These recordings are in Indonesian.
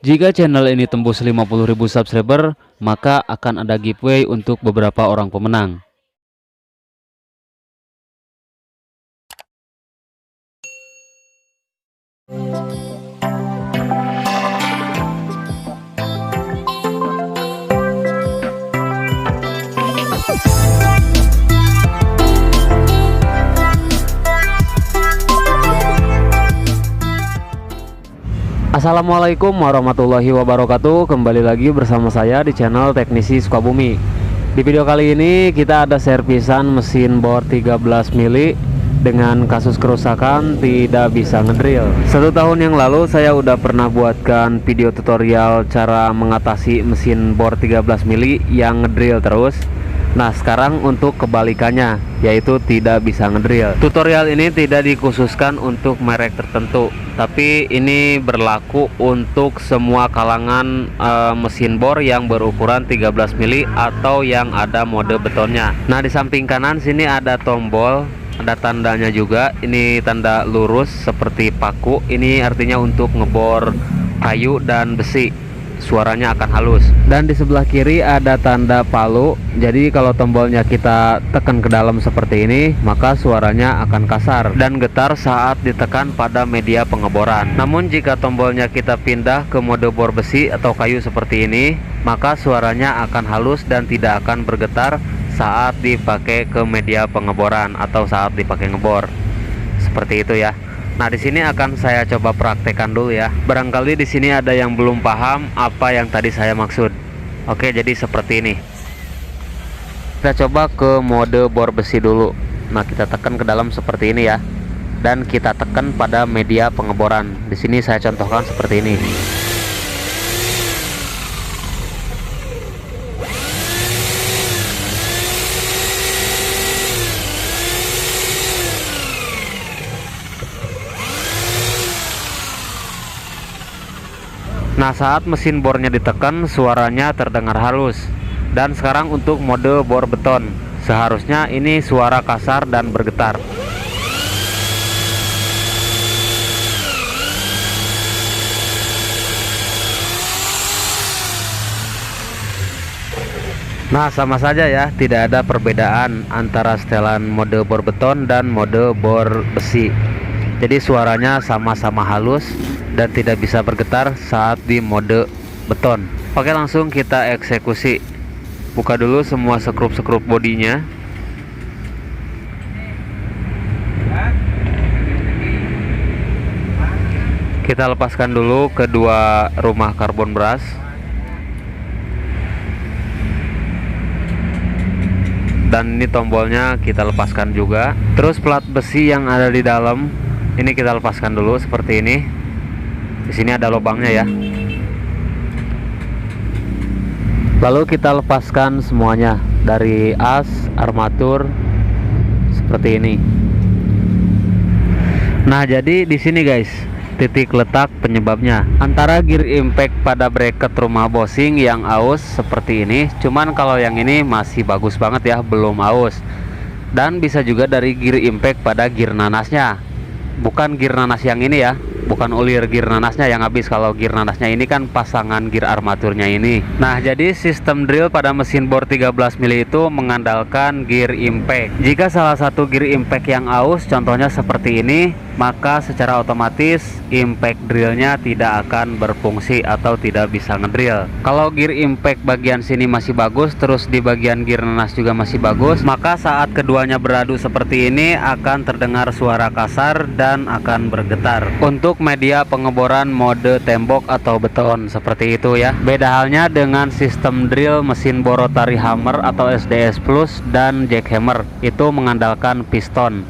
Jika channel ini tembus 50.000 subscriber, maka akan ada giveaway untuk beberapa orang pemenang. Assalamualaikum warahmatullahi wabarakatuh. Kembali lagi bersama saya di channel Teknisi Sukabumi. Di video kali ini kita ada servisan mesin bor 13 mili dengan kasus kerusakan tidak bisa ngedrill. 1 tahun yang lalu saya udah pernah buatkan video tutorial cara mengatasi mesin bor 13 mili yang ngedrill terus. Nah, sekarang untuk kebalikannya, yaitu tidak bisa ngedrill. Tutorial ini tidak dikhususkan untuk merek tertentu, tapi ini berlaku untuk semua kalangan mesin bor yang berukuran 13 mili atau yang ada mode betonnya. Nah, di samping kanan sini ada tombol, ada tandanya juga. Ini tanda lurus seperti paku. Ini artinya untuk ngebor kayu dan besi, suaranya akan halus. Dan di sebelah kiri ada tanda palu. Jadi kalau tombolnya kita tekan ke dalam seperti ini, maka suaranya akan kasar dan getar saat ditekan pada media pengeboran. Namun jika tombolnya kita pindah ke mode bor besi atau kayu seperti ini, maka suaranya akan halus dan tidak akan bergetar saat dipakai ke media pengeboran atau saat dipakai ngebor. Seperti itu ya. Nah, di sini akan saya coba praktekkan dulu ya. Barangkali di sini ada yang belum paham apa yang tadi saya maksud. Oke, jadi seperti ini. Kita coba ke mode bor besi dulu. Nah, kita tekan ke dalam seperti ini ya. Dan kita tekan pada media pengeboran. Di sini saya contohkan seperti ini. Nah, saat mesin bornya ditekan, suaranya terdengar halus. Dan sekarang untuk mode bor beton, seharusnya ini suara kasar dan bergetar. Nah, sama saja ya, tidak ada perbedaan antara setelan mode bor beton dan mode bor besi. Jadi suaranya sama-sama halus dan tidak bisa bergetar saat di mode beton. Oke, langsung kita eksekusi. Buka dulu semua sekrup-sekrup bodinya. Kita lepaskan dulu kedua rumah karbon brush. Dan ini tombolnya kita lepaskan juga. Terus plat besi yang ada di dalam ini kita lepaskan dulu seperti ini. Di sini ada lubangnya ya. Lalu kita lepaskan semuanya dari as, armatur seperti ini. Nah, jadi di sini guys, titik letak penyebabnya antara gear impact pada bracket rumah bosing yang aus seperti ini. Cuman kalau yang ini masih bagus banget ya, belum aus. Dan bisa juga dari gear impact pada gear nanasnya. Bukan gear nanas yang ini ya, bukan ulir gear nanasnya yang habis. Kalau gear nanasnya ini kan pasangan gear armaturnya ini. Nah, jadi sistem drill pada mesin bor 13 mili itu mengandalkan gear impact. Jika salah satu gear impact yang aus, contohnya seperti ini, maka secara otomatis impact drillnya tidak akan berfungsi atau tidak bisa ngedrill. Kalau gear impact bagian sini masih bagus, terus di bagian gear nanas juga masih bagus, maka saat keduanya beradu seperti ini akan terdengar suara kasar dan akan bergetar. Untuk media pengeboran mode tembok atau beton seperti itu ya. Beda halnya dengan sistem drill mesin bor rotary hammer atau SDS plus dan jackhammer, itu mengandalkan piston.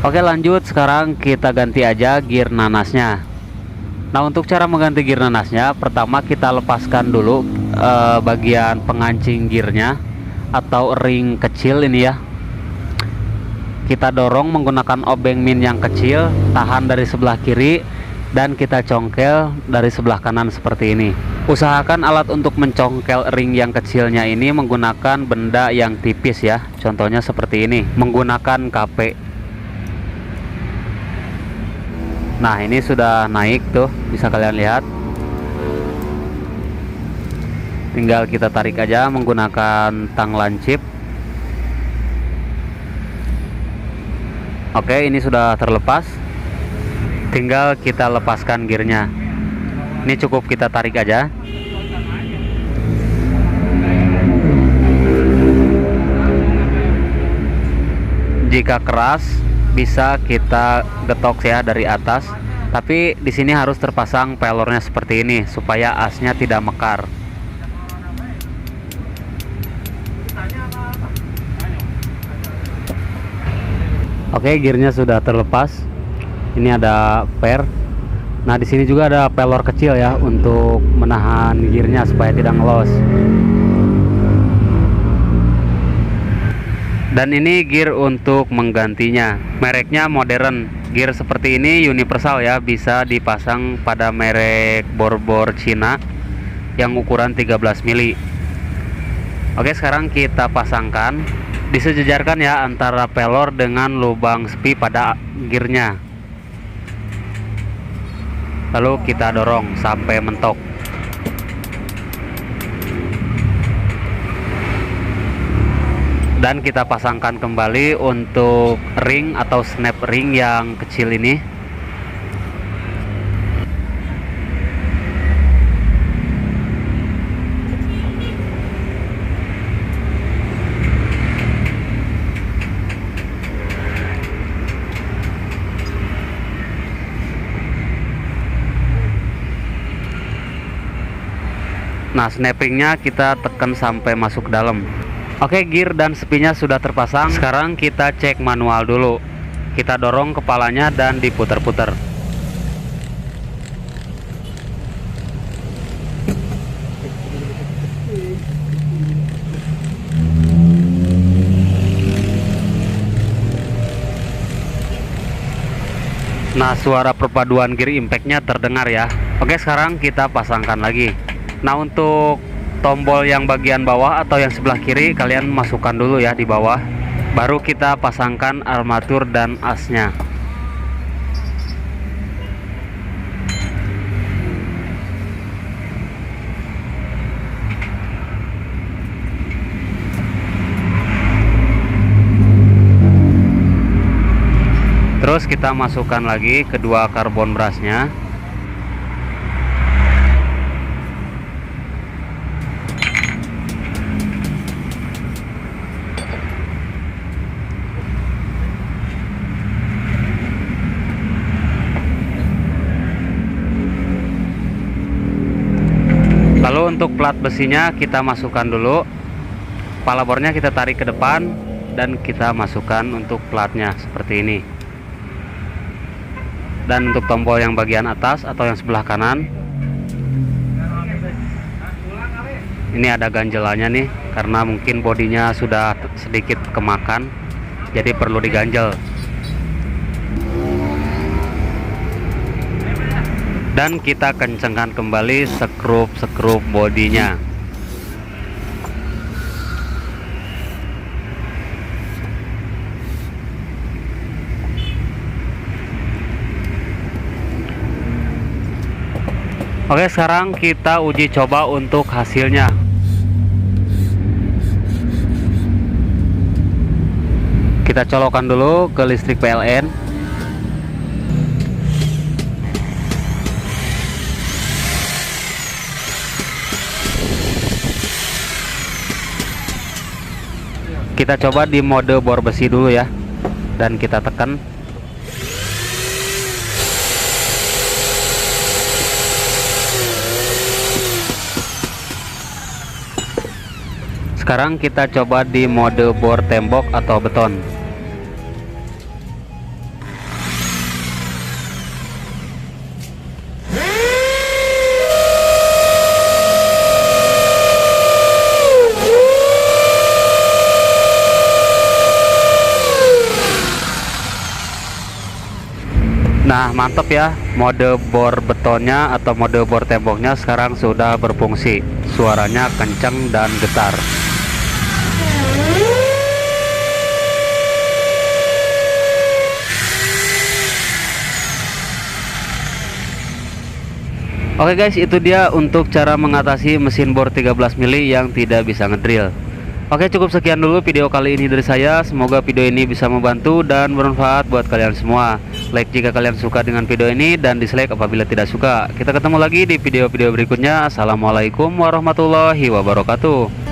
Oke, lanjut, sekarang kita ganti aja gear nanasnya. Nah, untuk cara mengganti gear nanasnya, pertama kita lepaskan dulu bagian pengancing gearnya atau ring kecil ini ya. Kita dorong menggunakan obeng min yang kecil, tahan dari sebelah kiri, dan kita congkel dari sebelah kanan seperti ini. Usahakan alat untuk mencongkel ring yang kecilnya ini menggunakan benda yang tipis ya. Contohnya seperti ini, menggunakan KP. Nah, ini sudah naik tuh, bisa kalian lihat. Tinggal kita tarik aja menggunakan tang lancip. Oke, ini sudah terlepas. Tinggal kita lepaskan gearnya. Ini cukup kita tarik aja. Jika keras bisa kita getok ya dari atas. Tapi di sini harus terpasang pelornya seperti ini supaya asnya tidak mekar. Oke, gearnya sudah terlepas. Ini ada per. Nah, di sini juga ada pelor kecil ya untuk menahan gearnya supaya tidak ngelos. Dan ini gear untuk menggantinya. Mereknya modern. Gear seperti ini universal ya, bisa dipasang pada merek bor-bor Cina yang ukuran 13 mili. Oke, sekarang kita pasangkan. Disejajarkan ya antara pelor dengan lubang sepi pada gearnya. Lalu kita dorong sampai mentok. Dan kita pasangkan kembali untuk ring atau snap ring yang kecil ini. Nah, snappingnya kita tekan sampai masuk ke dalam. Oke, gear dan sepinya sudah terpasang. Sekarang kita cek manual dulu. Kita dorong kepalanya dan diputar-putar. Nah, suara perpaduan gear impactnya terdengar ya. Oke, sekarang kita pasangkan lagi. Nah, untuk tombol yang bagian bawah atau yang sebelah kiri kalian masukkan dulu ya di bawah. Baru kita pasangkan armatur dan asnya. Terus kita masukkan lagi kedua karbon brusnya. Lalu untuk plat besinya kita masukkan dulu. Kepala bornya kita tarik ke depan dan kita masukkan untuk platnya seperti ini. Dan untuk tombol yang bagian atas atau yang sebelah kanan, ini ada ganjelannya nih, karena mungkin bodinya sudah sedikit kemakan, jadi perlu diganjel. Dan kita kencangkan kembali skrup bodinya. Oke, sekarang kita uji coba untuk hasilnya. Kita colokan dulu ke listrik PLN. Kita coba di mode bor besi dulu ya, dan kita tekan. Sekarang kita coba di mode bor tembok atau beton. Nah, mantap ya, mode bor betonnya atau mode bor temboknya sekarang sudah berfungsi. Suaranya kencang dan getar. Oke guys, itu dia untuk cara mengatasi mesin bor 13 mili yang tidak bisa ngedrill. Oke, cukup sekian dulu video kali ini dari saya. Semoga video ini bisa membantu dan bermanfaat buat kalian semua. Like jika kalian suka dengan video ini dan dislike apabila tidak suka. Kita ketemu lagi di video-video berikutnya. Assalamualaikum warahmatullahi wabarakatuh.